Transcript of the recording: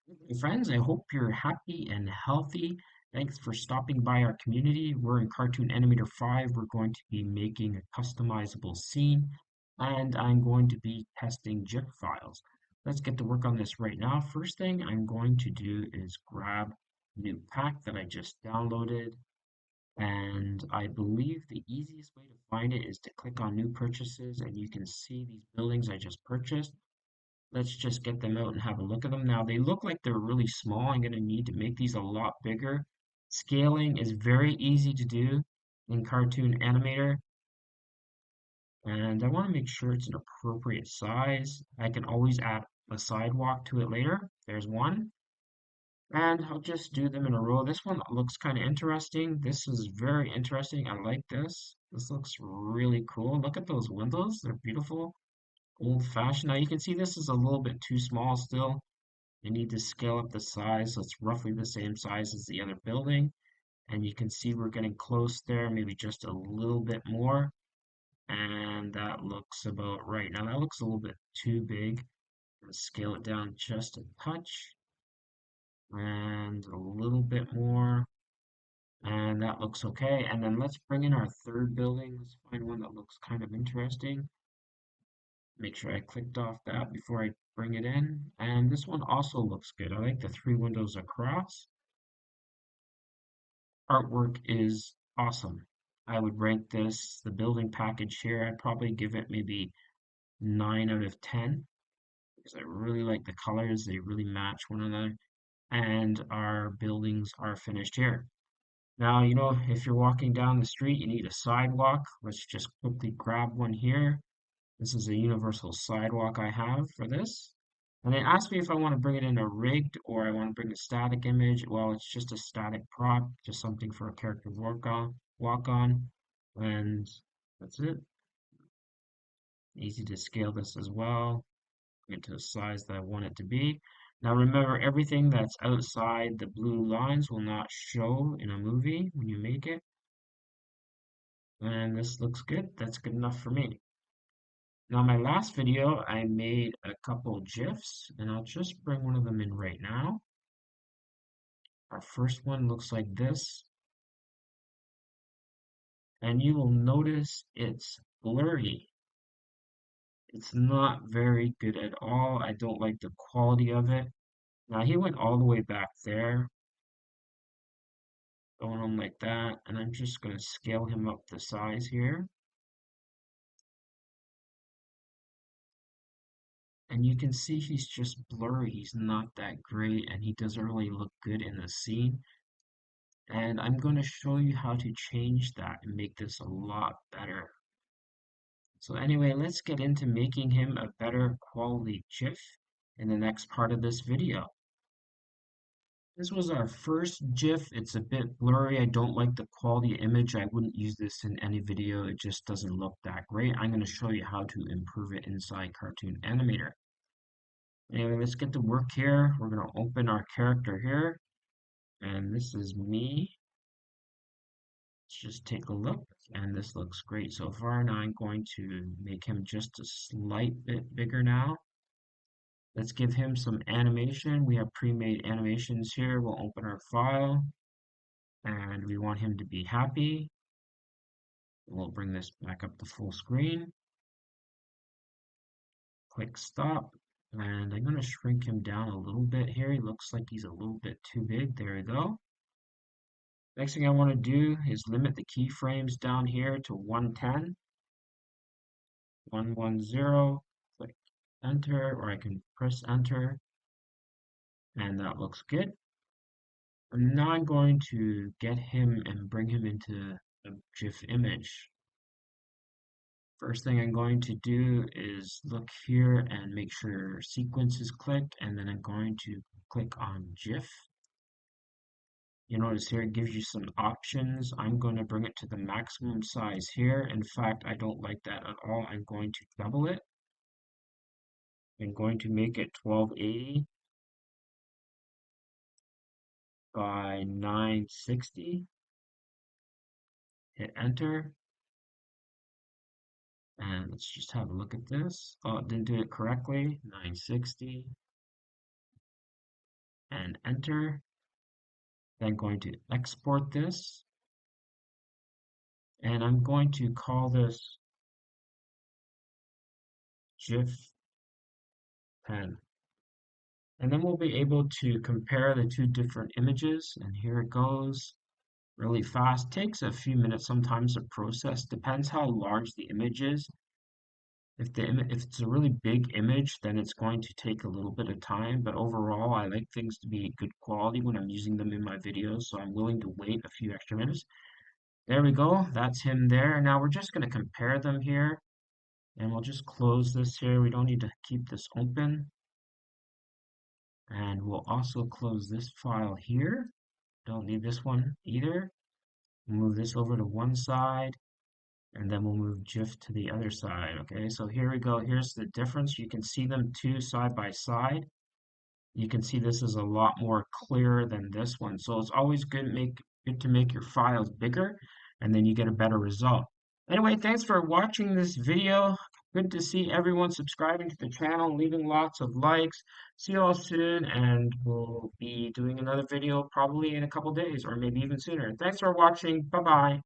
Hey friends, I hope you're happy and healthy. Thanks for stopping by our community. We're in Cartoon Animator 5. We're going to be making a customizable scene, and I'm going to be testing GIF files. Let's get to work on this right now. First thing I'm going to do is grab a new pack that I just downloaded, and I believe the easiest way to find it is to click on New Purchases, and you can see these buildings I just purchased. Let's just get them out and have a look at them. Now they look like they're really small. I'm going to need to make these a lot bigger. Scaling is very easy to do in Cartoon Animator, and I want to make sure it's an appropriate size. I can always add a sidewalk to it later. There's one. And I'll just do them in a row. This one looks kind of interesting. This is very interesting. I like this. This looks really cool. Look at those windows. They're beautiful. Old-fashioned. Now you can see this is a little bit too small still. You need to scale up the size so it's roughly the same size as the other building. And you can see we're getting close there, maybe just a little bit more. And that looks about right. Now that looks a little bit too big. Let's scale it down just a touch and a little bit more. And that looks okay. And then let's bring in our third building. Let's find one that looks kind of interesting. Make sure I clicked off that before I bring it in. And this one also looks good. I like the three windows across. Artwork is awesome. I would rank this, the building package here, I'd probably give it maybe 9 out of 10 because I really like the colors. They really match one another. And our buildings are finished here. Now, if you're walking down the street, you need a sidewalk. Let's just quickly grab one here. This is a universal sidewalk I have for this. And they asked me if I want to bring it in a rigged or I want to bring a static image. Well, it's just a static prop, just something for a character to walk on. And that's it. Easy to scale this as well into the size that I want it to be. Now remember, everything that's outside the blue lines will not show in a movie when you make it. And this looks good. That's good enough for me. Now, my last video, I made a couple GIFs, and I'll just bring one of them in right now. Our first one looks like this, and you will notice it's blurry. It's not very good at all. I don't like the quality of it. Now, he went all the way back there, going on like that, and I'm just going to scale him up the size here. And you can see he's just blurry. He's not that great, and he doesn't really look good in the scene. And I'm going to show you how to change that and make this a lot better. So anyway, let's get into making him a better quality GIF in the next part of this video. This was our first GIF. It's a bit blurry. I don't like the quality image. I wouldn't use this in any video. It just doesn't look that great. I'm going to show you how to improve it inside Cartoon Animator. Anyway, let's get to work here. We're going to open our character here. And this is me. Let's just take a look, and this looks great so far. Now I'm going to make him just a slight bit bigger now. Let's give him some animation. We have pre-made animations here. We'll open our file, and we want him to be happy. We'll bring this back up to full screen. Click stop, and I'm going to shrink him down a little bit here. He looks like he's a little bit too big. There we go. Next thing I want to do is limit the keyframes down here to 110. 110, click enter, or I can press enter, and that looks good. And now I'm going to get him and bring him into a GIF image. First thing I'm going to do is look here and make sure sequence is clicked, and then I'm going to click on GIF. You notice here it gives you some options. I'm going to bring it to the maximum size here. In fact, I don't like that at all. I'm going to double it. I'm going to make it 1280 by 960. Hit enter. And let's just have a look at this. Oh, it didn't do it correctly. 960. and enter. Then going to export this, and I'm going to call this GIF pen. And then we'll be able to compare the two different images. And here it goes, really fast. Takes a few minutes sometimes to process. Depends how large the image is. If it's a really big image, then it's going to take a little bit of time. But overall, I like things to be good quality when I'm using them in my videos, so I'm willing to wait a few extra minutes. There we go. That's him there. Now we're just going to compare them here, and we'll just close this here. We don't need to keep this open. And we'll also close this file here. Don't need this one either. Move this over to one side, and then we'll move GIF to the other side. Okay, so here we go. Here's the difference. You can see them two side by side. You can see this is a lot more clear than this one. So it's always good to make your files bigger, and then you get a better result. Anyway, thanks for watching this video. Good to see everyone subscribing to the channel, leaving lots of likes. See you all soon, and we'll be doing another video probably in a couple days or maybe even sooner. Thanks for watching. Bye-bye.